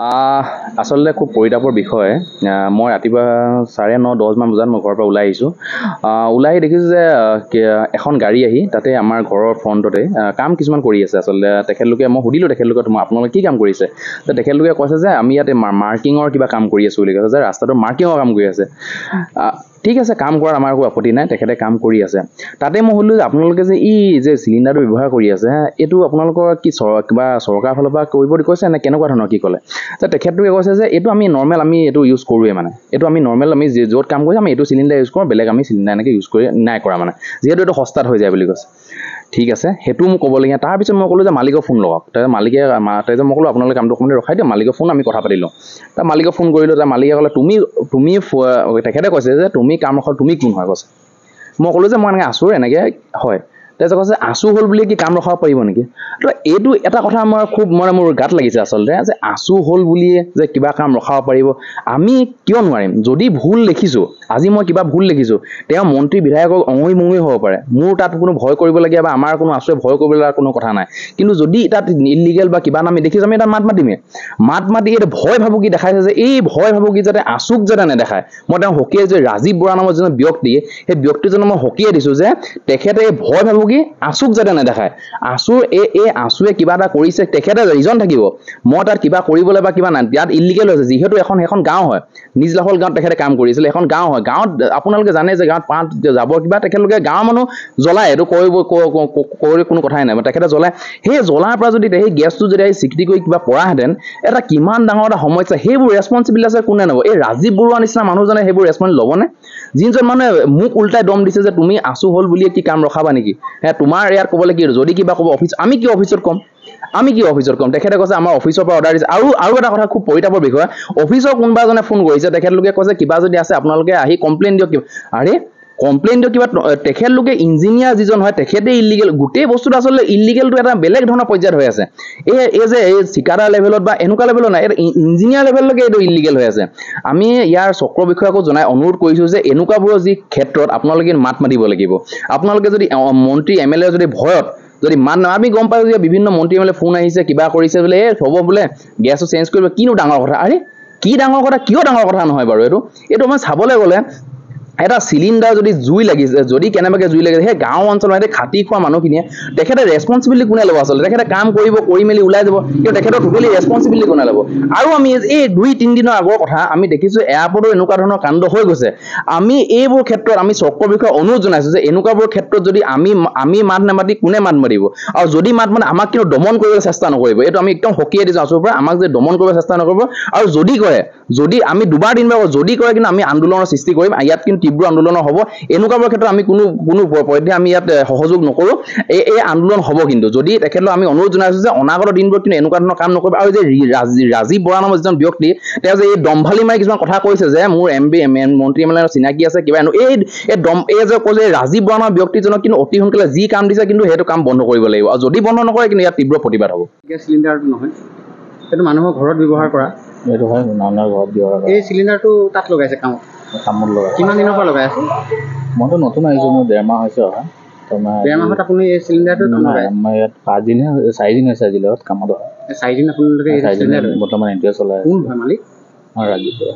আচলতে খুব পৰিতাপৰ বিষয়। মই ৰাতিপুৱা 9:30-10 মান বজাত মই ঘৰৰ পৰা ওলাই আহিছোঁ। ওলাই আহি দেখিছোঁ যে এখন গাড়ী আহি তাতে আমাৰ ঘৰৰ ফ্ৰণ্টতে কাম কিছুমান কৰি আছে। আচলতে তেখেতলোকে, মই সুধিলোঁ তেখেতলোকে আপোনালোকে কি কাম কৰিছে? তেখেতলোকে কৈছে যে আমি ইয়াতে মাৰ্কিঙৰ কিবা কাম কৰি আছোঁ বুলি কৈছে, যে ৰাস্তাটো মাৰ্কিঙৰ কাম কৰি আছে। ঠিক আছে, কাম কৰাত আমাৰ একো আপত্তি নাই, তেখেতে কাম কৰি আছে। তাতে মই সুধিলোঁ যে আপোনালোকে যে চিলিণ্ডাৰটো ব্যৱহাৰ কৰি আছে, এইটো আপোনালোকৰ কি কিবা চৰকাৰৰ ফালৰ পৰা কৰিব কৈছে নে কেনেকুৱা ধৰণৰ কি ক'লে? তেখেতলোকে কৈছে যে এইটো আমি নৰ্মেল আমি এইটো ইউজ কৰোঁৱে, মানে এইটো আমি নৰ্মেল আমি য'ত কাম কৰিছোঁ আমি এইটো চিলিণ্ডাৰ ইউজ কৰোঁ, বেলেগ আমি চিলিণ্ডাৰ এনেকৈ ইউজ কৰি নাই কৰা, মানে যিহেতু এইটো সস্তাত হৈ যায় বুলি কৈছে। ঠিক আছে, সেইটো মোক ক'বলগীয়া। তাৰপিছত মই ক'লোঁ যে মালিকক ফোন লগাওক। তাৰপিছত মই ক'লোঁ আপোনালোকে কামটো অকণমান ৰখাই দিয়ক, মালিকৰ ফোন আমি কথা পাতি লওঁ। মালিকক ফোন কৰিলোঁ, মালিকে ক'লে তেখেতে কৈছে যে তুমি কাম ৰখাও, তুমি কোন হয় কৈছে। মই ক'লোঁ যে মই এনেকৈ আছোঁ, এনেকৈ হয়। তাৰপিছত কৈছে আছোঁ হ'ল বুলি কি কাম ৰখাব পাৰিব নেকি? তো এইটো এটা কথা মোৰ গাত লাগিছে আচলতে, যে আছোঁ হ'ল বুলিয়ে যে কিবা কাম ৰখাব পাৰিব, আমি কিয় নোৱাৰিম? যদি ভুল দেখিছোঁ, আজি মই কিবা ভুল দেখিছোঁ, তেওঁ মন্ত্ৰী বিধায়কক অঙুৰি মঙুৰি হ'ব পাৰে, মোৰ তাত কোনো ভয় কৰিবলগীয়া বা আমাৰ কোনো আছুৱে ভয় কৰিবলগীয়া কোনো কথা নাই। কিন্তু যদি তাত ইলিগেল বা কিবা আমি দেখিছোঁ, আমি তাত মাত মাতিমেই। মাত মাতি এইটো ভয় ভাবুকি দেখাইছে, যে এই ভয় ভাবুকি যাতে আছুক যাতে নেদেখায়। মই তেওঁ সকীয়াই যে ৰাজীৱ বৰা নামৰ যিজন ব্যক্তি, সেই ব্যক্তিজনক মই সকীয়াই দিছোঁ যে তেখেতে এই ভয় ভাবুকি আছুক যাতে নেদেখায়। আছুৰ এই আছুৱে কিবা এটা কৰিছে, তেখেতে ৰিজন থাকিব মই তাত কিবা কৰিবলৈ বা কিবা নাই, ইয়াত ইলিগেল হৈছে। যিহেতু এখন গাঁও হয়, নিজলাখল গাঁৱত তেখেতে কাম কৰিছিলে, এখন গাঁও হয়। গাঁৱত আপোনালোকে জানে যে গাঁৱত পাত জাবৰ কিবা তেখেতলোকে গাঁৱৰ মানুহ জ্বলায়, এইটো কৰি কোনো কথাই নাই, তেখেতে জ্বলায়। সেই জ্বলাৰ পৰা যদি সেই গেছটো যদি স্বীকৃতি কৰি কিবা পৰাহেঁতেন, এটা কিমান ডাঙৰ এটা সমস্যা, সেইবোৰ ৰেছপনচিবিলিটি আছে কোনে ল'ব? এই ৰাজীৱ বৰুৱা নিচিনা মানুহজনে সেইবোৰ ৰেছপনচিবিলিটি ল'বনে? যিজন মানুহে মোক উল্টাই দম দিছে যে তুমি আছোঁ হ'ল বুলিয়ে কি কাম ৰখাবা নেকি? তোমাৰ ইয়াত ক'বলৈ কি, যদি কিবা ক'ব অফিচ, আমি কি অফিচত ক'ম? তেখেতে কৈছে আমাৰ অফিচৰ পৰা অৰ্ডাৰ দিছে। আৰু এটা কথা খুব পৰিতাপৰ বিষয়, অফিচৰ কোনোবা এজনে ফোন কৰিছে, তেখেতলোকে কৈছে কিবা যদি আছে আপোনালোকে আহি কমপ্লেইন দিয়ক। আৰে কমপ্লেইন দিয়ক কিবা, তেখেতলোকে ইঞ্জিনিয়াৰ যিজন হয় তেখেতে ইলিগেল, গোটেই বস্তুটো আচলতে ইলিগেলটো এটা বেলেগ ধৰণৰ পৰ্যায়ত হৈ আছে। এই ঠিকাদাৰ লেভেলত বা এনেকুৱা লেভেলত নাই, এটা ইঞ্জিনিয়াৰ লেভেললৈকে এইটো ইলিগেল হৈ আছে। আমি ইয়াৰ চক্ৰ বিষয়াকো জনাই অনুৰোধ কৰিছোঁ যে এনেকুৱাবোৰৰ যি ক্ষেত্ৰত আপোনালোকে মাত মাতিব লাগিব। আপোনালোকে যদি মন্ত্ৰী MLA যদি ভয়ত যদি আমি গম পাইছোঁ যে বিভিন্ন মন্ত্ৰী MLA ফোন আহিছে, কিবা কৰিছে বোলে, হ'ব বোলে গেছটো চেঞ্জ কৰিব, কিনো ডাঙৰ কথা? আৰে কি ডাঙৰ কথা? কিয় ডাঙৰ কথা নহয় বাৰু? এইটো মই চাবলৈ গ'লে এটা চিলিণ্ডাৰ যদি জুই লাগিছে, যদি কেনেবাকৈ জুই লাগিছে, সেই গাঁও অঞ্চলৰ সিহঁতে খাটি খোৱা মানুহখিনিয়ে তেখেতে ৰেছপনচিবিলিটি কোনে ল'ব? আচলতে তেখেতে কাম কৰি মেলি ওলাই যাব, কিন্তু তেখেতৰ টোটেলি ৰেছপনচিবিলিটি কোনে ল'ব? আৰু আমি এই 2-3 দিনৰ আগৰ কথা আমি দেখিছোঁ এয়াৰপৰ্টত এনেকুৱা ধৰণৰ কাণ্ড হৈ গৈছে। আমি এইবোৰ ক্ষেত্ৰত আমি চক্ৰ বিষয়ে অনুৰোধ জনাইছোঁ যে এনেকুৱাবোৰ ক্ষেত্ৰত যদি আমি মাত নামাতি কোনে মাত মাতিব? আৰু যদি মাত মানে আমাক কিন্তু দমন কৰিবলৈ চেষ্টা নকৰিব, এইটো আমি একদম সকীয়াই দিছোঁ আছুৰ পৰা, আমাক যে দমন কৰিবলৈ চেষ্টা নকৰিব। আৰু যদি কৰে, যদি আমি দুবাৰ তিনিবাৰ যদি কৰে, কিন্তু আমি আন্দোলনৰ সৃষ্টি কৰিম, ইয়াত কিন্তু তীব্ৰ আন্দোলন হ'ব। এনেকুৱাবোৰ ক্ষেত্ৰত আমি কোনো পধ্যে আমি ইয়াত সহযোগ নকৰোঁ। এই আন্দোলন হ'ব। কিন্তু যদি তেখেতলোক আমি অনুৰোধ জনাইছোঁ যে অনাগত দিনবোৰত কিন্তু এনেকুৱা ধৰণৰ কাম নকৰিব। আৰু যে ৰাজীৱ বৰা নামৰ যিজন ব্যক্তি, তেওঁ যে এই দম্ভালি মাৰি কিছুমান কথা কৈছে যে মোৰ মন্ত্ৰী MLA চিনাকি আছে কিবা, এই যে কৈছে ৰাজীৱ বৰা নামৰ ব্যক্তিজনক কিন্তু অতি সোনকালে যি কাম দিছে কিন্তু সেইটো কাম বন্ধ কৰিব লাগিব। আৰু যদি বন্ধ নকৰে কিন্তু ইয়াত তীব্ৰ প্ৰতিবাদ হ'ব। গেছ চিলিণ্ডাৰটো নহয়, সেইটো মানুহৰ ঘৰত ব্যৱহাৰ কৰা। এইটো হয় মানুহৰ ঘৰত ব্যৱহাৰ কৰা। এই চিলিণ্ডাৰটো তাত লগাইছে কামত লগাই। কিমান দিনৰ পৰা লগাই আছে? মইতো নতুন আহিছোঁ, মোৰ 1.5 মাহ হৈছে অহা। 1.5 মাহত আপুনি এই চিলিণ্ডাৰটো লগাই? আমাৰ ইয়াত 5 দিন 4 দিন হৈছে আজিলৈ কামত অহা। 4 দিন আপোনালোকে বৰ্তমান এতিয়া চলাই কোন হয় মালিক? ৰাজীৱ বৰা।